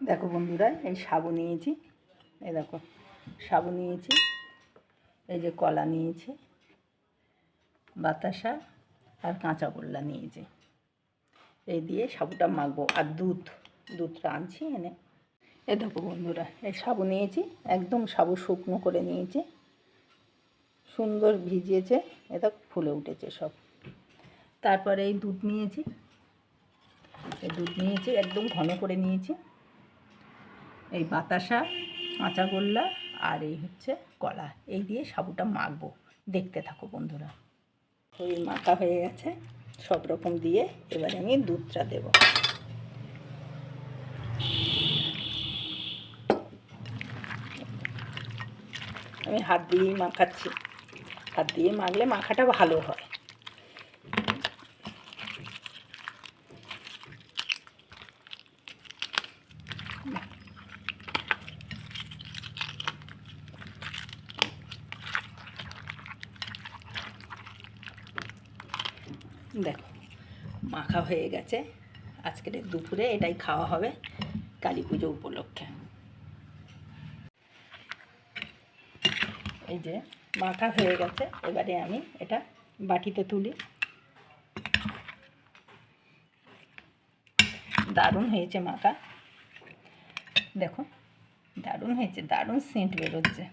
দেখো বন্ধুরা, এই সাবু নিয়েছি, এই দেখো সাবু নিয়েছি, এই যে কলা নিয়েছি, বাতাসা আর কাঁচা গোল্লা নিয়েছি। এই দিয়ে সাবুটা মাখবো। আর দুধটা আনছি এনে। এই দেখো বন্ধুরা, এই সাবু নিয়েছি, একদম সাবু শুকনো করে নিয়েছি, সুন্দর ভিজিয়েছে, এটা ফুলে উঠেছে সব। তারপরে এই দুধ নিয়েছি, একদম ঘন করে নিয়েছি। এই বাতাসা, কাঁচা গোল্লা আর এই হচ্ছে কলা, এই দিয়ে সাবুটা মাখবো। দেখতে থাকো বন্ধুরা। ওই মাখা হয়ে গেছে সব রকম দিয়ে। এবারে আমি দুধটা দেব। আমি হাত দিয়েই মাখাচ্ছি, হাত দিয়ে মাখলে মাখাটা ভালো হয়। দেখো মাখা হয়ে গেছে। আজকের দুপুরে এটাই খাওয়া হবে কালী পুজো উপলক্ষে। এই যে মাখা হয়ে গেছে, এবারে আমি এটা বাটিতে তুলি। দারুণ হয়েছে মাখা, দেখো দারুণ হয়েছে, দারুণ সেন্ট বেরোচ্ছে।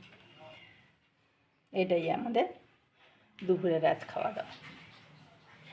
এটাই আমাদের দুপুরের আজ খাওয়া দাওয়া।